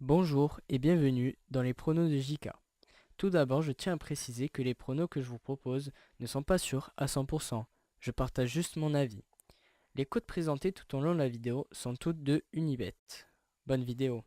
Bonjour et bienvenue dans les pronos de JK. Tout d'abord, je tiens à préciser que les pronos que je vous propose ne sont pas sûrs à 100%. Je partage juste mon avis. Les codes présentés tout au long de la vidéo sont toutes de Unibet. Bonne vidéo.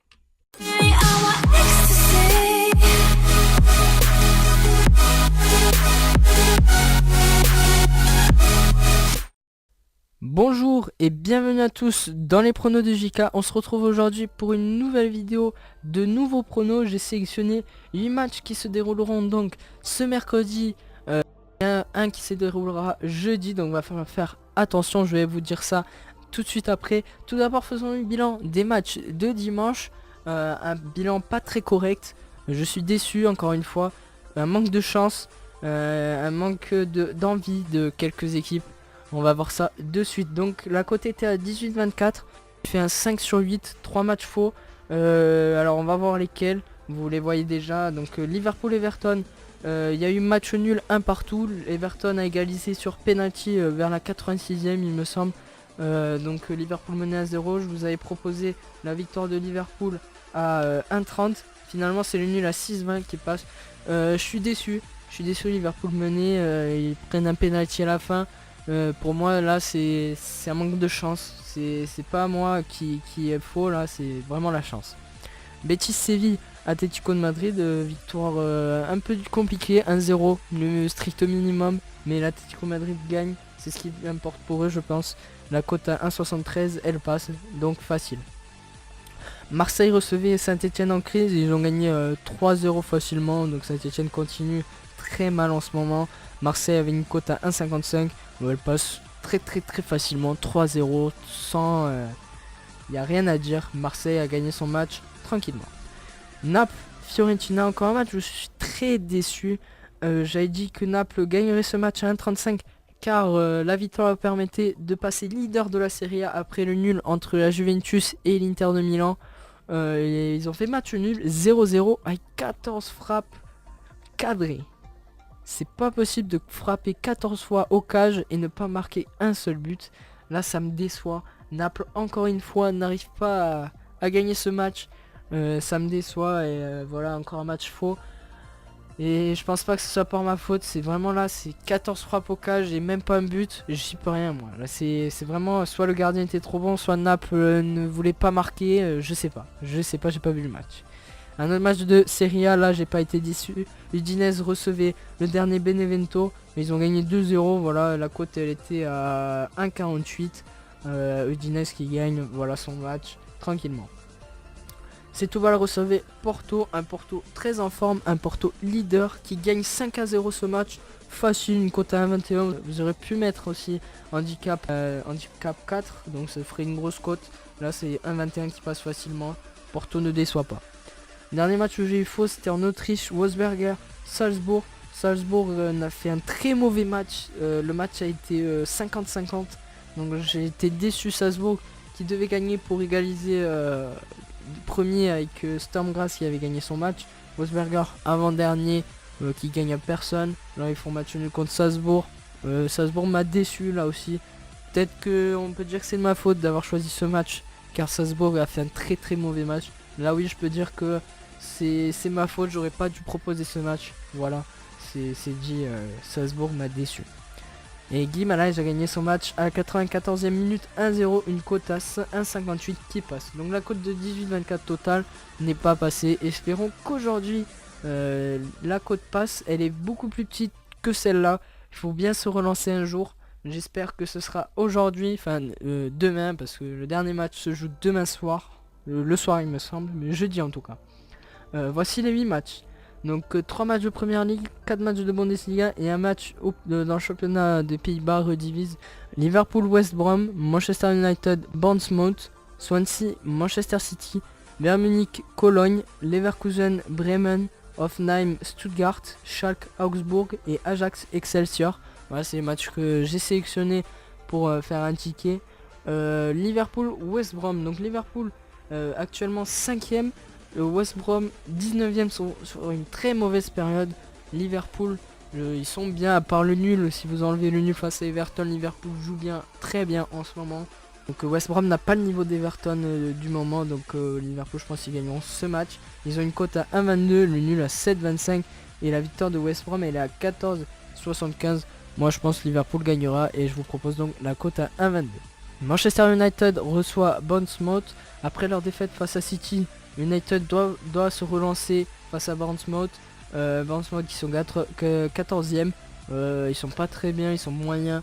Bonjour et bienvenue à tous dans les pronos de JK. On se retrouve aujourd'hui pour une nouvelle vidéo de nouveaux pronos. J'ai sélectionné 8 matchs qui se dérouleront donc ce mercredi. Un qui se déroulera jeudi, donc va falloir faire attention, je vais vous dire ça tout de suite après. Tout d'abord, faisons le bilan des matchs de dimanche. Un bilan pas très correct. Je suis déçu encore une fois. Un manque de chance, un manque d'envie de quelques équipes. On va voir ça de suite. Donc la cote était à 18-24. J'ai fait un 5 sur 8, 3 matchs faux. Alors on va voir lesquels. Vous les voyez déjà. Donc Liverpool-Everton. Il y a eu match nul un partout. Everton a égalisé sur penalty vers la 86e il me semble. Donc Liverpool menait à 0. Je vous avais proposé la victoire de Liverpool à 1,30. Finalement c'est le nul à 6,20 qui passe. Je suis déçu. Liverpool menait. Ils prennent un penalty à la fin. Pour moi là c'est un manque de chance. C'est pas moi qui est faux là. C'est vraiment la chance. Betis Séville, Atlético de Madrid, victoire un peu compliquée, 1-0, le strict minimum, mais l'Atlético Madrid gagne, c'est ce qui importe pour eux je pense. La cote à 1,73, elle passe, donc facile. Marseille recevait Saint-Etienne en crise, ils ont gagné 3-0 facilement, donc Saint-Etienne continue très mal en ce moment. Marseille avait une cote à 1,55, où elle passe très facilement, 3-0, sans... Il n'y a rien à dire, Marseille a gagné son match tranquillement. Naples, Fiorentina, encore un match, je suis très déçu. J'avais dit que Naples gagnerait ce match à 1,35 car la victoire permettait de passer leader de la Serie A après le nul entre la Juventus et l'Inter de Milan. Ils ont fait match nul 0-0 avec 14 frappes cadrées. C'est pas possible de frapper 14 fois au cage et ne pas marquer un seul but. Là ça me déçoit. Naples encore une fois n'arrive pas à gagner ce match. Ça me déçoit et voilà encore un match faux. Et je pense pas que ce soit par ma faute. C'est vraiment là, c'est 14 frappes au cage et même pas un but. J'y peux rien moi. Là c'est vraiment soit le gardien était trop bon, soit Naples ne voulait pas marquer. Je sais pas, j'ai pas vu le match. Un autre match de Serie A, là j'ai pas été déçu. Udinese recevait le dernier Benevento, mais ils ont gagné 2-0. Voilà, la cote elle était à 1,48. Udinese qui gagne, voilà son match tranquillement. Setúbal recevait Porto, un Porto très en forme, un Porto leader qui gagne 5-0 ce match. Facile, une cote à 1,21. Vous aurez pu mettre aussi handicap 4, donc ça ferait une grosse cote. Là c'est 1,21 qui passe facilement. Porto ne déçoit pas. Dernier match où j'ai eu faux, c'était en Autriche, Wolfsberger, Salzbourg. Salzbourg a fait un très mauvais match. Le match a été 50-50. Donc j'ai été déçu. Salzbourg qui devait gagner pour égaliser premier avec Sturm Graz qui avait gagné son match. Wolfsberger avant-dernier qui gagne à personne. Là ils font match nul contre Salzbourg. Salzbourg m'a déçu là aussi. Peut-être qu'on peut dire que c'est de ma faute d'avoir choisi ce match car Salzbourg a fait un très mauvais match. Là oui je peux dire que c'est ma faute, j'aurais pas dû proposer ce match. Voilà, c'est dit, Salzbourg m'a déçu. Et Guy Malage a gagné son match à la 94e minute 1-0, une cote à 1,58 qui passe. Donc la cote de 18-24 total n'est pas passée. Espérons qu'aujourd'hui la cote passe, elle est beaucoup plus petite que celle-là. Il faut bien se relancer un jour. J'espère que ce sera aujourd'hui, enfin demain, parce que le dernier match se joue demain soir. Le soir il me semble, mais jeudi en tout cas. Voici les 8 matchs. Donc 3 matchs de Première Ligue, 4 matchs de Bundesliga et un match dans le championnat des Pays-Bas redivise. Liverpool, West Brom, Manchester United, Bournemouth, Swansea, Manchester City, Bayern Munich, Cologne, Leverkusen, Bremen, Hoffenheim, Stuttgart, Schalke, Augsbourg et Ajax Excelsior. Voilà, c'est les matchs que j'ai sélectionnés pour faire un ticket. Liverpool, West Brom. Donc Liverpool actuellement 5ème. West Brom 19ème sur une très mauvaise période. Liverpool ils sont bien à part le nul. Si vous enlevez le nul face à Everton, Liverpool joue bien, très bien en ce moment. Donc West Brom n'a pas le niveau d'Everton du moment, donc Liverpool je pense qu'ils gagneront ce match. Ils ont une cote à 1,22, le nul à 7,25 et la victoire de West Brom elle est à 14,75. Moi je pense que Liverpool gagnera et je vous propose donc la cote à 1,22. Manchester United reçoit Bournemouth. Après leur défaite face à City, United doit se relancer face à Bournemouth. Bournemouth qui sont 14e. Ils sont pas très bien, ils sont moyens.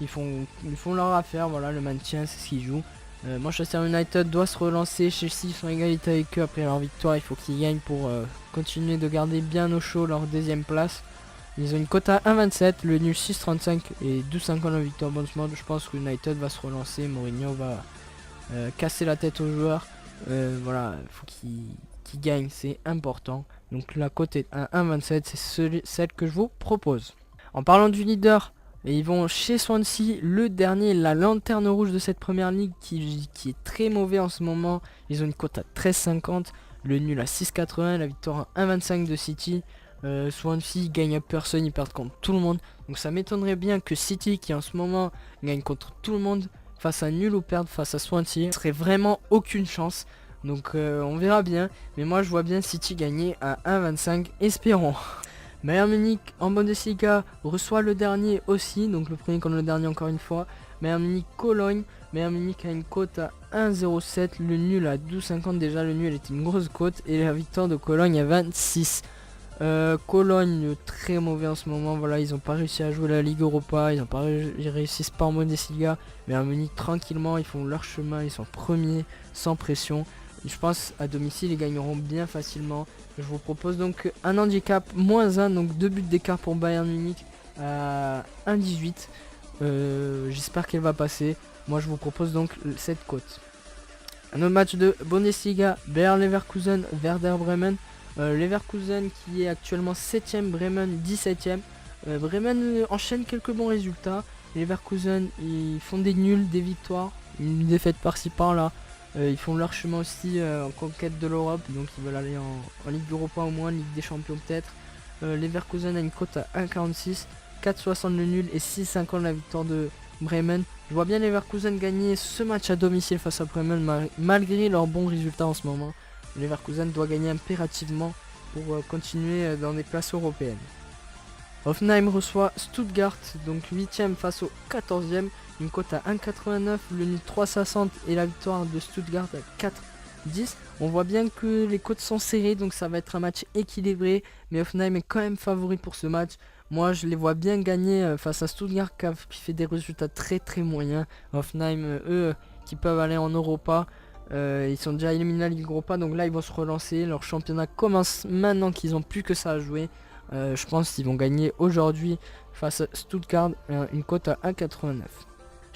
Ils font leur affaire, voilà, le maintien c'est ce qu'ils jouent. Manchester United doit se relancer. Chelsea sont égalité avec eux après leur victoire. Il faut qu'ils gagnent pour continuer de garder bien au chaud leur deuxième place. Ils ont une cote à 1,27, le nul 6,35 et 12,50 la victoire Bournemouth. Je pense que United va se relancer. Mourinho va casser la tête aux joueurs. Voilà, il faut qu'ils gagnent, c'est important. Donc la cote est à 1,27, c'est celle que je vous propose. En parlant du leader, ils vont chez Swansea, le dernier, la lanterne rouge de cette première ligue qui est très mauvais en ce moment. Ils ont une cote à 13,50, le nul à 6,80, la victoire à 1,25 de City. Swansea gagne à personne, ils perdent contre tout le monde. Donc ça m'étonnerait bien que City, qui en ce moment gagne contre tout le monde, fasse un nul ou perde face à Swansea. Ce serait vraiment aucune chance. Donc on verra bien. Mais moi je vois bien City gagner à 1,25, espérons. Bayern Munich en Bundesliga reçoit le dernier aussi, donc le premier contre le dernier encore une fois. Bayern Munich Cologne, Bayern Munich a une cote à 1,07, le nul à 12,50, déjà le nul était une grosse cote et la victoire de Cologne à 26. Cologne très mauvais en ce moment, voilà, ils n'ont pas réussi à jouer la Ligue Europa, ils n'ont pas réussi pas en Bundesliga. Bayern Munich tranquillement, ils font leur chemin, ils sont premiers sans pression. Je pense à domicile ils gagneront bien facilement. Je vous propose donc un handicap -1, donc 2 buts d'écart pour Bayern Munich à 1,18. J'espère qu'elle va passer. Moi je vous propose donc cette cote. Un autre match de Bundesliga, Bayer Leverkusen, Werder Bremen. Leverkusen qui est actuellement 7ème, Bremen 17ème. Bremen enchaîne quelques bons résultats. Leverkusen ils font des nuls, des victoires, une défaite par-ci par-là. Ils font leur chemin aussi en conquête de l'Europe, donc ils veulent aller en Ligue Europa au moins, Ligue des Champions peut-être. Leverkusen a une cote à 1,46, 4,60 le nul et 6,50 la victoire de Bremen. Je vois bien Leverkusen gagner ce match à domicile face à Bremen malgré leurs bons résultats en ce moment. Leverkusen doit gagner impérativement pour continuer dans des places européennes. Hoffenheim reçoit Stuttgart, donc 8ème face au 14ème. Une cote à 1,89, le nul 3,60 et la victoire de Stuttgart à 4,10. On voit bien que les cotes sont serrées, donc ça va être un match équilibré. Mais Hoffenheim est quand même favori pour ce match. Moi je les vois bien gagner face à Stuttgart qui fait des résultats très très moyens. Hoffenheim, eux, qui peuvent aller en Europa. Ils sont déjà éliminés à la Ligue Europa, donc là ils vont se relancer. Leur championnat commence maintenant qu'ils n'ont plus que ça à jouer. Je pense qu'ils vont gagner aujourd'hui face à Stuttgart, une cote à 1,89.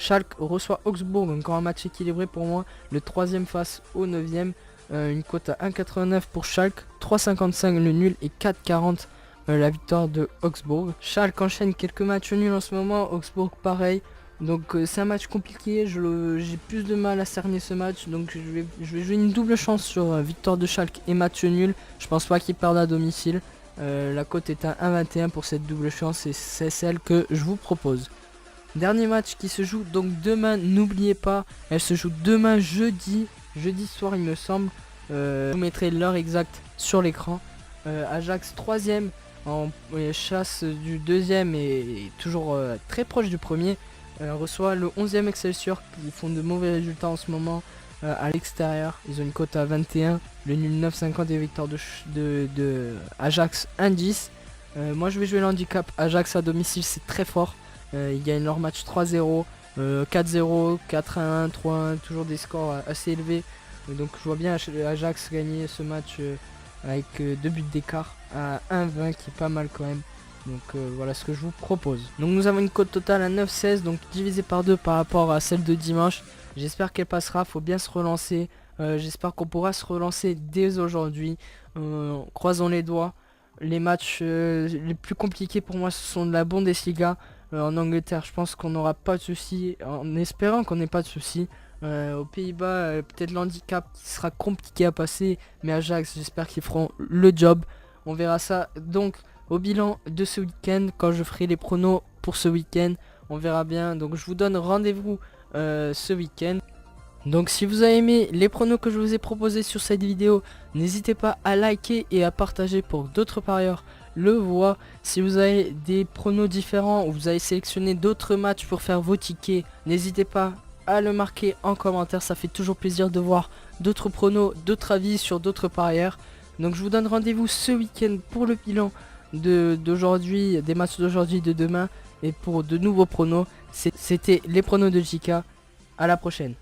Schalke reçoit Augsbourg, encore un match équilibré pour moi, le 3ème face au 9ème, une cote à 1,89 pour Schalke, 3,55 le nul et 4,40 la victoire de Augsbourg. Schalke enchaîne quelques matchs nuls en ce moment, Augsbourg pareil, donc c'est un match compliqué, j'ai plus de mal à cerner ce match, donc je vais jouer une double chance sur victoire de Schalke et match nul. Je pense pas qu'ils perdent à domicile. La cote est à 1,21 pour cette double chance et c'est celle que je vous propose. Dernier match qui se joue donc demain, n'oubliez pas, elle se joue demain jeudi soir il me semble. Je vous mettrai l'heure exacte sur l'écran. Ajax 3ème en chasse du 2ème et toujours très proche du premier. Reçoit le 11ème Excelsior qui font de mauvais résultats en ce moment à l'extérieur. Ils ont une cote à 21, le nul 9,50 et victoire de Ajax 1,10. Moi je vais jouer l'handicap Ajax à domicile, c'est très fort. Ils gagnent leur match 3-0, 4-0, 4-1, 3-1, toujours des scores assez élevés. Donc je vois bien Ajax gagner ce match avec 2 buts d'écart à 1,20 qui est pas mal quand même. Donc voilà ce que je vous propose. Donc nous avons une cote totale à 9,16, donc divisé par 2 par rapport à celle de dimanche. J'espère qu'elle passera, faut bien se relancer. J'espère qu'on pourra se relancer dès aujourd'hui. Croisons les doigts. Les matchs les plus compliqués pour moi ce sont de la Bundesliga. En Angleterre je pense qu'on n'aura pas de soucis, en espérant qu'on n'ait pas de soucis. Aux Pays-Bas peut-être l'handicap qui sera compliqué à passer, mais Ajax j'espère qu'ils feront le job. On verra ça donc au bilan de ce week-end quand je ferai les pronos pour ce week-end. On verra bien, donc je vous donne rendez-vous ce week-end. Donc si vous avez aimé les pronos que je vous ai proposés sur cette vidéo, n'hésitez pas à liker et à partager pour que d'autres parieurs le voient. Si vous avez des pronos différents ou vous avez sélectionné d'autres matchs pour faire vos tickets, n'hésitez pas à le marquer en commentaire. Ça fait toujours plaisir de voir d'autres pronos, d'autres avis sur d'autres parieurs. Donc je vous donne rendez-vous ce week-end pour le bilan d'aujourd'hui, des matchs d'aujourd'hui, de demain et pour de nouveaux pronos. C'était les pronos de JK. À la prochaine.